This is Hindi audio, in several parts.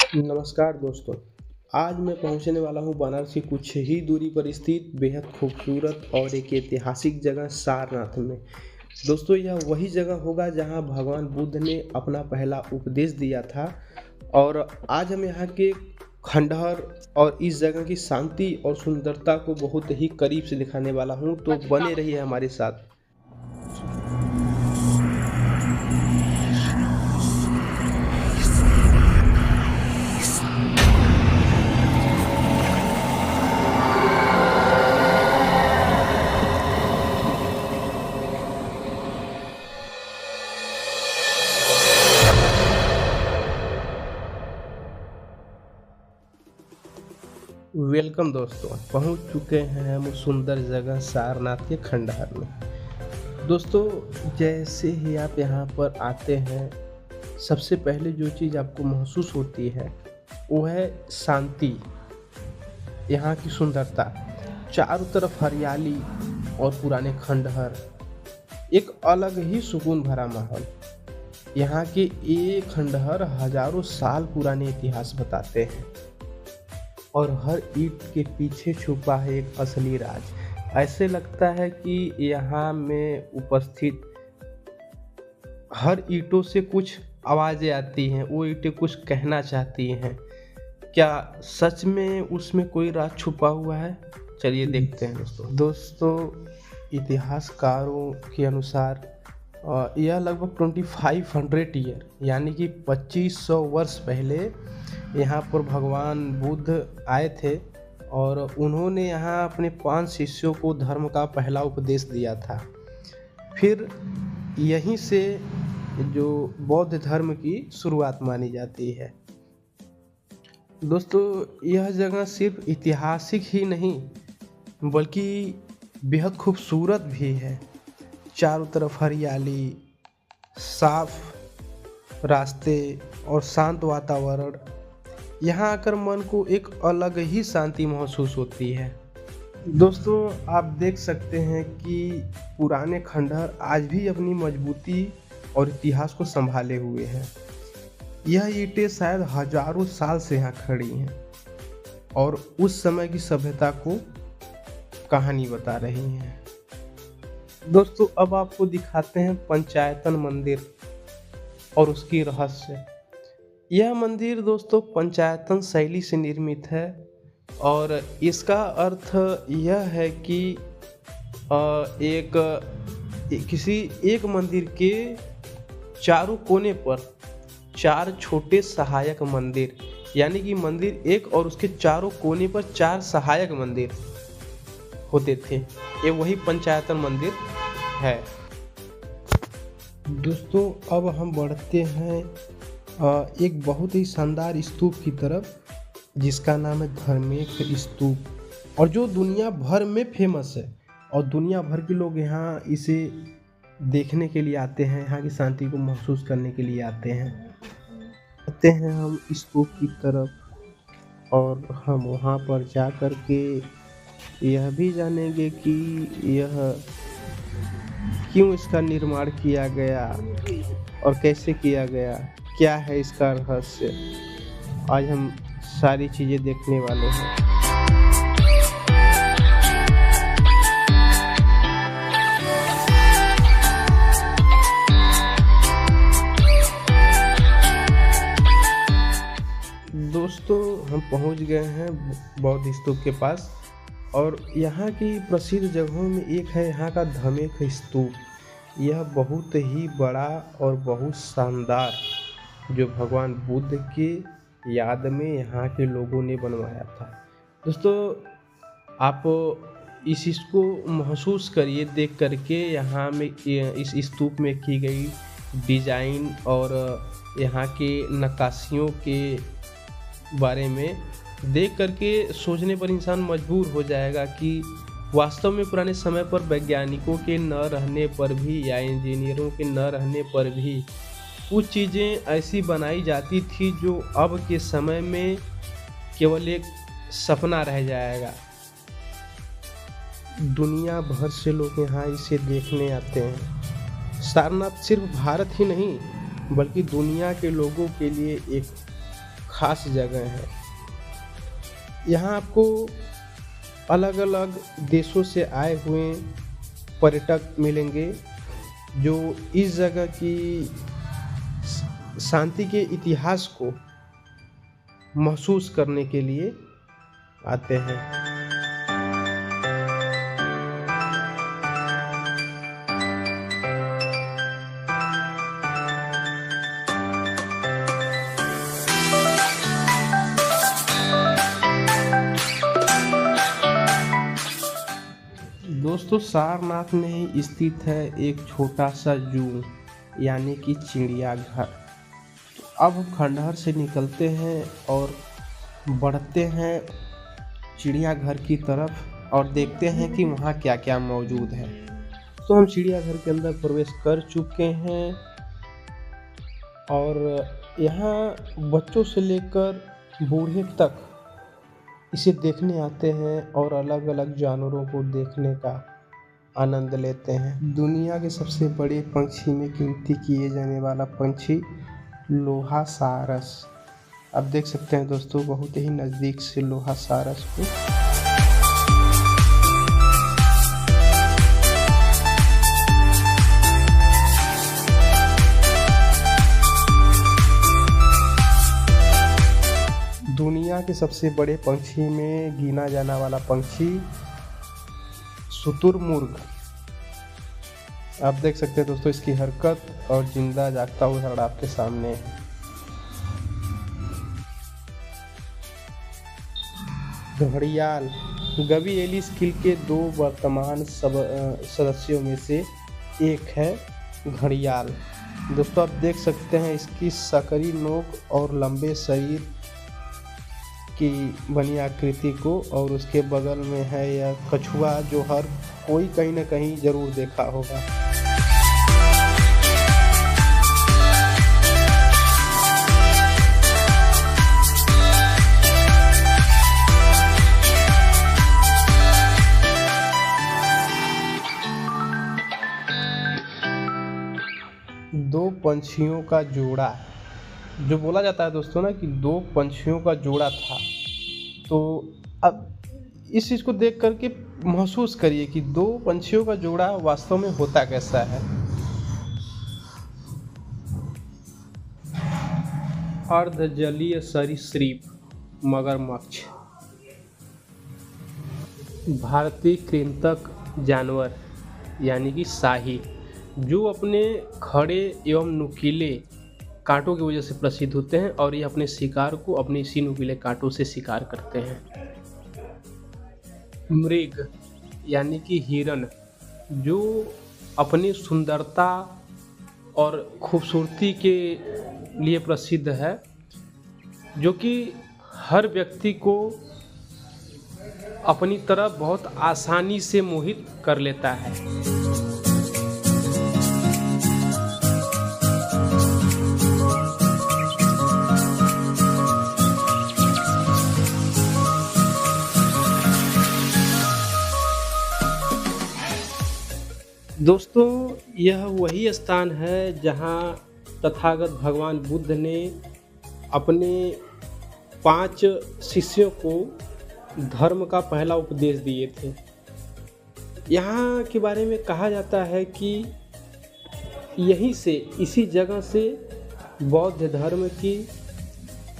नमस्कार दोस्तों। आज मैं पहुंचने वाला हूं बनारस की कुछ ही दूरी पर स्थित बेहद खूबसूरत और एक ऐतिहासिक जगह सारनाथ में। दोस्तों, यह वही जगह होगा जहां भगवान बुद्ध ने अपना पहला उपदेश दिया था। और आज हम यहाँ के खंडहर और इस जगह की शांति और सुंदरता को बहुत ही करीब से दिखाने वाला हूँ, तो बने रहिए हमारे साथ। वेलकम दोस्तों, पहुंच चुके हैं हम उस सुंदर जगह सारनाथ के खंडहर में। दोस्तों, जैसे ही आप यहाँ पर आते हैं, सबसे पहले जो चीज़ आपको महसूस होती है वो है शांति, यहाँ की सुंदरता। चारों तरफ हरियाली और पुराने खंडहर, एक अलग ही सुकून भरा माहौल। यहाँ के ये खंडहर हजारों साल पुराने इतिहास बताते हैं और हर ईंट के पीछे छुपा है एक असली राज। ऐसे लगता है कि यहाँ में उपस्थित हर ईंटों से कुछ आवाज़ें आती हैं, वो ईंटें कुछ कहना चाहती हैं। क्या सच में उसमें कोई राज छुपा हुआ है? चलिए देखते हैं दोस्तों, इतिहासकारों के अनुसार यह लगभग 2500 ईयर यानी कि 2500 वर्ष पहले यहाँ पर भगवान बुद्ध आए थे और उन्होंने यहाँ अपने 5 शिष्यों को धर्म का पहला उपदेश दिया था। फिर यहीं से जो बौद्ध धर्म की शुरुआत मानी जाती है। दोस्तों, यह जगह सिर्फ ऐतिहासिक ही नहीं बल्कि बेहद खूबसूरत भी है। चारों तरफ हरियाली, साफ रास्ते और शांत वातावरण, यहाँ आकर मन को एक अलग ही शांति महसूस होती है। दोस्तों, आप देख सकते हैं कि पुराने खंडहर आज भी अपनी मजबूती और इतिहास को संभाले हुए हैं। यह ईंटें शायद हजारों साल से यहाँ खड़ी हैं और उस समय की सभ्यता को कहानी बता रही हैं। दोस्तों, अब आपको दिखाते हैं पंचायतन मंदिर और उसकी रहस्य। यह मंदिर दोस्तों पंचायतन शैली से निर्मित है और इसका अर्थ यह है कि किसी एक मंदिर के चारों कोने पर 4 छोटे सहायक मंदिर, यानी कि मंदिर एक और उसके चारों कोने पर 4 सहायक मंदिर होते थे। ये वही पंचायतन मंदिर है। दोस्तों, अब हम बढ़ते हैं एक बहुत ही शानदार स्तूप की तरफ, जिसका नाम है धर्मेक स्तूप, और जो दुनिया भर में फेमस है और दुनिया भर के लोग यहाँ इसे देखने के लिए आते हैं, यहाँ की शांति को महसूस करने के लिए आते हैं हम स्तूप की तरफ और हम वहाँ पर जा कर के यह भी जानेंगे कि यह क्यों इसका निर्माण किया गया और कैसे किया गया, क्या है इसका रहस्य। आज हम सारी चीज़ें देखने वाले हैं। दोस्तों, हम पहुंच गए हैं बौद्ध स्तूप के पास और यहाँ की प्रसिद्ध जगहों में एक है यहाँ का धर्मेक स्तूप। यह बहुत ही बड़ा और बहुत शानदार, जो भगवान बुद्ध के याद में यहाँ के लोगों ने बनवाया था। दोस्तों, आप इस चीज़ को महसूस करिए देख करके, यहाँ में इस स्तूप में की गई डिज़ाइन और यहाँ के नक्काशियों के बारे में देख करके सोचने पर इंसान मजबूर हो जाएगा कि वास्तव में पुराने समय पर वैज्ञानिकों के न रहने पर भी या इंजीनियरों के न रहने पर भी कुछ चीज़ें ऐसी बनाई जाती थी जो अब के समय में केवल एक सपना रह जाएगा। दुनिया भर से लोग यहाँ इसे देखने आते हैं। सारनाथ सिर्फ भारत ही नहीं बल्कि दुनिया के लोगों के लिए एक खास जगह है। यहाँ आपको अलग अलग देशों से आए हुए पर्यटक मिलेंगे जो इस जगह की शांति के इतिहास को महसूस करने के लिए आते हैं। दोस्तों, सारनाथ में ही स्थित है एक छोटा सा जू यानी कि चिड़ियाघर। अब हम खंडहर से निकलते हैं और बढ़ते हैं चिड़ियाघर की तरफ और देखते हैं कि वहाँ क्या क्या मौजूद है। तो हम चिड़ियाघर के अंदर प्रवेश कर चुके हैं और यहाँ बच्चों से लेकर बूढ़े तक इसे देखने आते हैं और अलग अलग जानवरों को देखने का आनंद लेते हैं। दुनिया के सबसे बड़े पंछी में गिनती किए जाने वाला पंछी लोहा सारस। आप देख सकते हैं दोस्तों बहुत ही नज़दीक से लोहा सारस को। दुनिया के सबसे बड़े पंछी में गिना जाने वाला पंछी शुतुरमुर्ग। आप देख सकते हैं दोस्तों इसकी हरकत और जिंदा जागता उदाहरण आपके सामने है। घड़ियाल गवी एलिस किल के 2 वर्तमान सदस्यों में से एक है घड़ियाल। दोस्तों आप देख सकते हैं इसकी सकरी नोक और लंबे शरीर की बनी आकृति को, और उसके बगल में है यह कछुआ जो हर कोई कहीं ना कहीं जरूर देखा होगा। दो पंछियों का जोड़ा, जो बोला जाता है दोस्तों ना कि 2 पंछियों का जोड़ा था, तो अब इस चीज़ को देख करके महसूस करिए कि 2 पंछियों का जोड़ा वास्तव में होता कैसा है। अर्धजलीय सरीसृप मगरमच्छ भारतीय कृंतक जानवर यानी कि शाही, जो अपने खड़े एवं नुकीले कांटों की वजह से प्रसिद्ध होते हैं और ये अपने शिकार को अपने इसी नुकीले कांटों से शिकार करते हैं। मृग यानी कि हिरण, जो अपनी सुंदरता और खूबसूरती के लिए प्रसिद्ध है, जो कि हर व्यक्ति को अपनी तरफ बहुत आसानी से मोहित कर लेता है। दोस्तों, यह वही स्थान है जहाँ तथागत भगवान बुद्ध ने अपने 5 शिष्यों को धर्म का पहला उपदेश दिए थे। यहाँ के बारे में कहा जाता है कि यहीं से, इसी जगह से बौद्ध धर्म की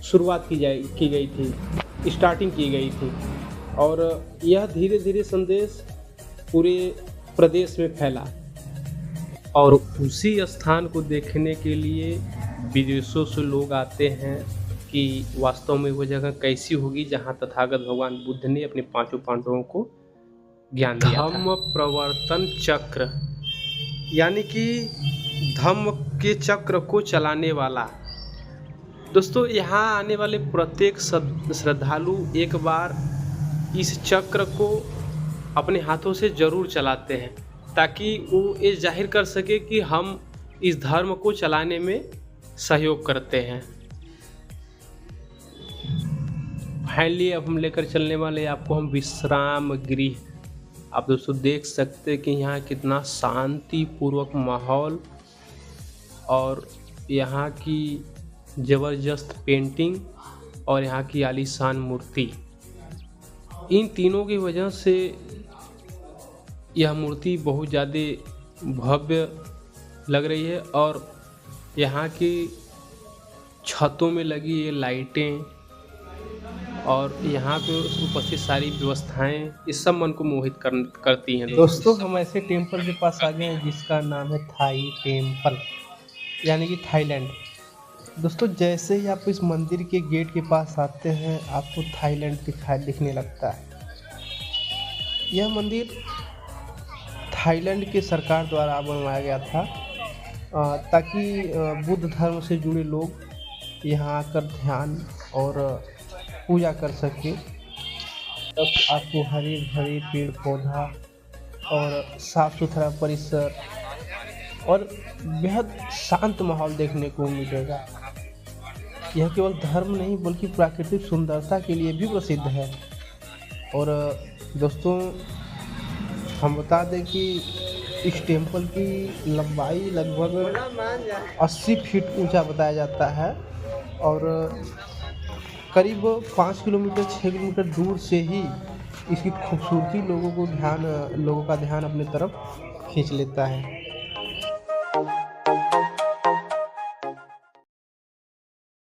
शुरुआत की गई थी, स्टार्टिंग की गई थी, और यह धीरे धीरे संदेश पूरे प्रदेश में फैला, और उसी स्थान को देखने के लिए विदेशों से लोग आते हैं कि वास्तव में वो जगह कैसी होगी जहाँ तथागत भगवान बुद्ध ने अपने 5 पांडवों को ज्ञान दिया था। धम्म प्रवर्तन चक्र यानी कि धम्म के चक्र को चलाने वाला। दोस्तों, यहाँ आने वाले प्रत्येक श्रद्धालु एक बार इस चक्र को अपने हाथों से ज़रूर चलाते हैं, ताकि वो ये जाहिर कर सके कि हम इस धर्म को चलाने में सहयोग करते हैं। फाइनली अब हम लेकर चलने वाले आपको हम विश्राम गृह। आप दोस्तों देख सकते हैं कि यहाँ कितना शांतिपूर्वक माहौल और यहाँ की ज़बरदस्त पेंटिंग और यहाँ की आलीशान मूर्ति, इन तीनों की वजह से यह मूर्ति बहुत ज़्यादा भव्य लग रही है। और यहाँ की छतों में लगी ये लाइटें और यहाँ पे उपस्थित सारी व्यवस्थाएं, इस सब मन को मोहित करती हैं। दोस्तों, हम ऐसे टेम्पल के पास आ गए हैं जिसका नाम है थाई टेम्पल, यानी कि थाईलैंड। दोस्तों, जैसे ही आप इस मंदिर के गेट के पास आते हैं आपको थाईलैंड दिखने लगता है। यह मंदिर थाईलैंड के सरकार द्वारा बनवाया गया था ताकि बुद्ध धर्म से जुड़े लोग यहाँ आकर ध्यान और पूजा कर सके। तब आपको हरे भरे पेड़ पौधा और साफ सुथरा परिसर और बेहद शांत माहौल देखने को मिलेगा। यह केवल धर्म नहीं बल्कि प्राकृतिक सुंदरता के लिए भी प्रसिद्ध है। और दोस्तों, हम बता दें कि इस टेम्पल की लंबाई लगभग 80 फीट ऊंचा बताया जाता है और करीब 5 किलोमीटर 6 किलोमीटर दूर से ही इसकी खूबसूरती लोगों का ध्यान अपने तरफ खींच लेता है।